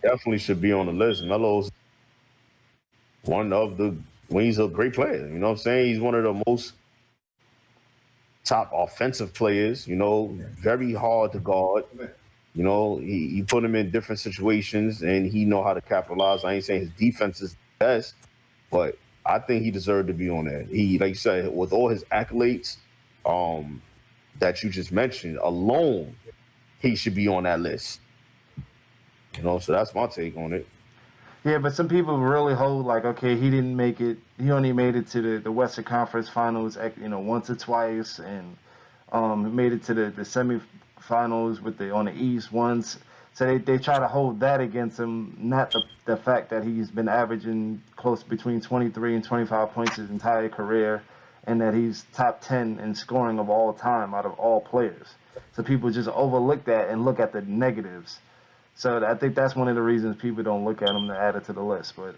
definitely should be on the list. Melo's one of the when he's a great player. You know what I'm saying? He's one of the most top offensive players. Very hard to guard. You put him in different situations and he know how to capitalize. I ain't saying his defense is the best, but I think he deserved to be on there. He, like you said, with all his accolades, um, that you just mentioned alone, he should be on that list. So that's my take on it. Yeah, but some people really hold like, okay, he didn't make it. He only made it to the Western Conference Finals, once or twice, and made it to the semifinals with on the East once. So they try to hold that against him, not the fact that he's been averaging close between 23 and 25 points his entire career, and that he's top 10 in scoring of all time out of all players. So people just overlook that and look at the negatives. So I think that's one of the reasons people don't look at him to add it to the list. But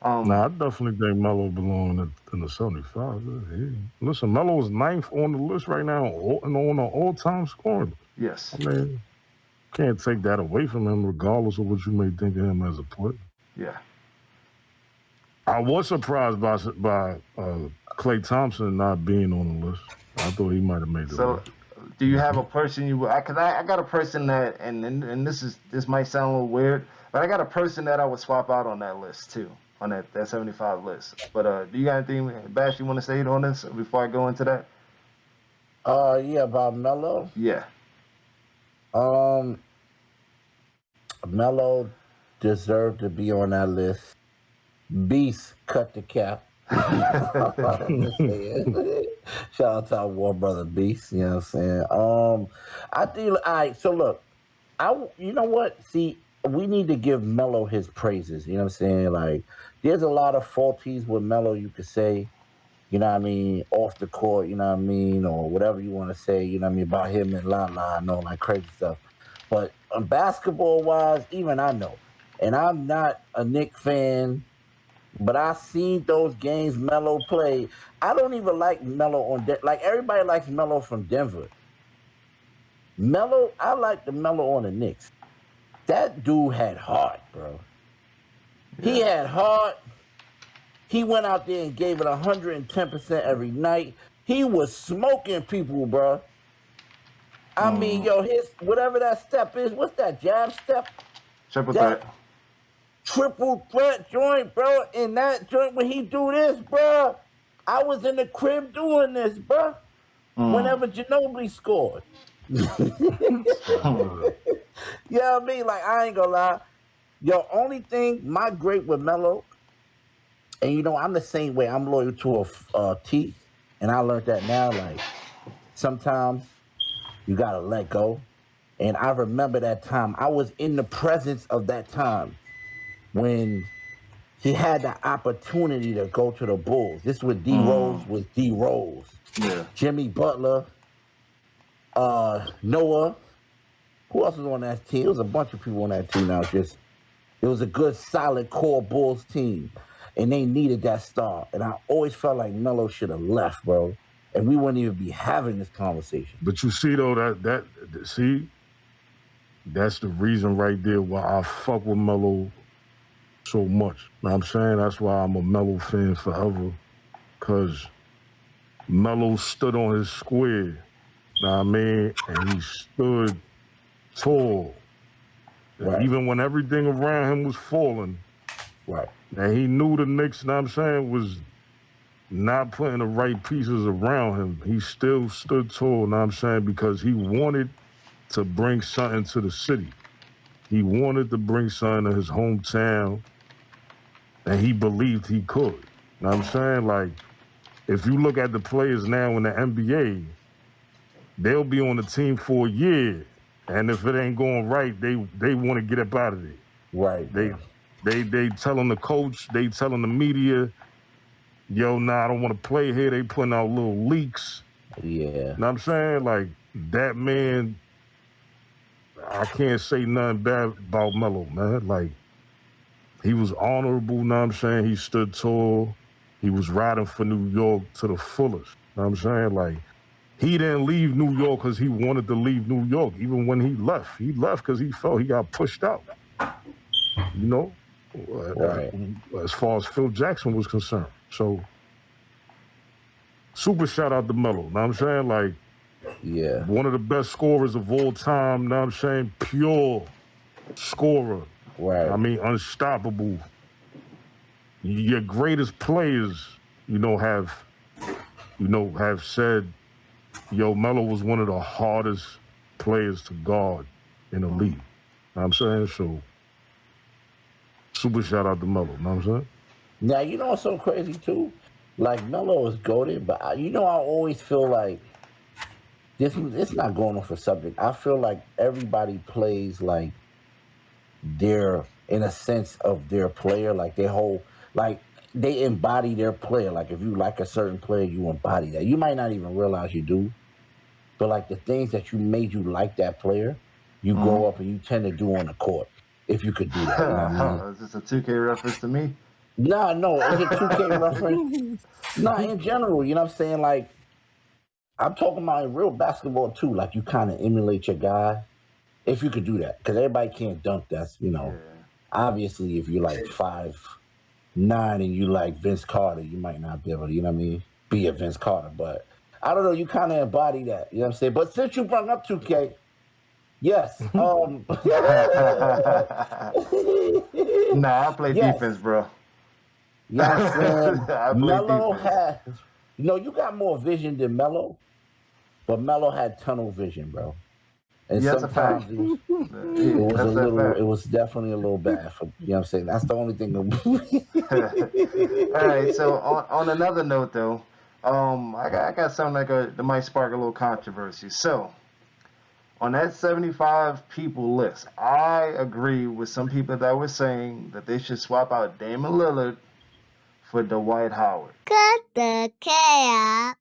I definitely think Melo belongs in the 75. Listen, Melo is ninth on the list right now on the all-time scoring. Yes. I mean, can't take that away from him, regardless of what you may think of him as a player. Yeah. I was surprised by Klay Thompson not being on the list. I thought he might have made the list. Do you have a person you would? Because I got a person that, and this might sound a little weird, but I got a person that I would swap out on that list too, on that 75 list. But do you got anything, Bash, you want to say on this before I go into that? Yeah, about Melo. Yeah. Melo deserved to be on that list. Beast cut the cap. Shout out to our war brother Beast. You know what I'm saying? I think. All right. So look, you know what? See, we need to give Melo his praises. You know what I'm saying? Like, there's a lot of faulties with Melo. You could say, you know what I mean, off the court. You know what I mean, or whatever you want to say. You know what I mean about him and La and all that crazy stuff. But basketball wise, even I know, and I'm not a Knick fan. But I seen those games Melo play. I don't even like Melo like everybody likes Melo from Denver. Melo, I like the Melo on the Knicks. That dude had heart, bro. Yeah. He had heart. He went out there and gave it 110% every night. He was smoking people, bro. I mean, his whatever that step is, what's that jab step? Triple threat. Triple threat joint, bro. In that joint, when he do this, bro, I was in the crib doing this, bro. Whenever Ginobili scored. You know what I mean? Like, I ain't gonna lie. Only thing, my great with Melo, and I'm the same way. I'm loyal to a T, and I learned that now. Like, sometimes you gotta let go. And I remember that time. I was in the presence of that time when he had the opportunity to go to the Bulls. This was D Rose was D Rose. Yeah. Jimmy Butler, Noah. Who else was on that team? There was a bunch of people on that team now. It was a good, solid core Bulls team. And they needed that star. And I always felt like Melo should have left, bro. And we wouldn't even be having this conversation. But you see, though, that's the reason right there why I fuck with Melo so much. You know what I'm saying? That's why I'm a Melo fan forever. Because Melo stood on his square, you know what I mean? And he stood tall. Right. Even when everything around him was falling. Right. And he knew the Knicks, you know what I'm saying, was not putting the right pieces around him. He still stood tall, you know what I'm saying, because he wanted to bring something to the city. He wanted to bring something to his hometown, and he believed he could. You know what I'm saying? Like, if you look at the players now in the NBA, they'll be on the team for a year, and if it ain't going right, they want to get up out of there. Right. They telling the coach, they telling the media, yo, nah, I don't want to play here. They putting out little leaks. Yeah. You know what I'm saying? Like, that man, I can't say nothing bad about Melo, man. Like, he was honorable, you know what I'm saying? He stood tall. He was riding for New York to the fullest. You know what I'm saying? Like, he didn't leave New York because he wanted to leave New York. Even when he left because he felt he got pushed out. You you know, Right. as far as Phil Jackson was concerned. So, super shout out to Melo. Know what I'm saying? Like, Yeah. one of the best scorers of all time. Know what I'm saying? Pure scorer. Right. I mean, unstoppable. Your greatest players, have said, yo, Melo was one of the hardest players to guard in the league. Know what I'm saying? So, super shout out to Melo. Know what I'm saying? Now, you know what's so crazy too? Like Melo is goated, but I always feel like it's not going off a subject. I feel like everybody plays like they're in a sense of their player, like they embody their player. Like if you like a certain player, you embody that. You might not even realize you do, but like the things that you made you like that player, you grow up and you tend to do on the court. If you could do that, you know what I mean? Is this a 2K reference to me? No, is it 2K reference? No, in general, you know what I'm saying? Like, I'm talking about in real basketball too. Like, you kind of emulate your guy. If you could do that. Because everybody can't dunk. That's, obviously, if you're like 5'9" and you like Vince Carter, you might not be able to, you know what I mean? Be a Vince Carter. But I don't know. You kind of embody that. You know what I'm saying? But since you brought up 2K, yes. Nah, I play defense, bro. Yeah, I play Melo defense. had, you got more vision than Melo, but Melo had tunnel vision, bro. And Yeah, that's a fact. sometimes it was definitely a little bad for, you know what I'm saying? That's the only thing. All right, so on another note, though, I got something that might spark a little controversy. So, on that 75 people list, I agree with some people that were saying that they should swap out Damian Lillard for Dwight Howard. Cut the cap.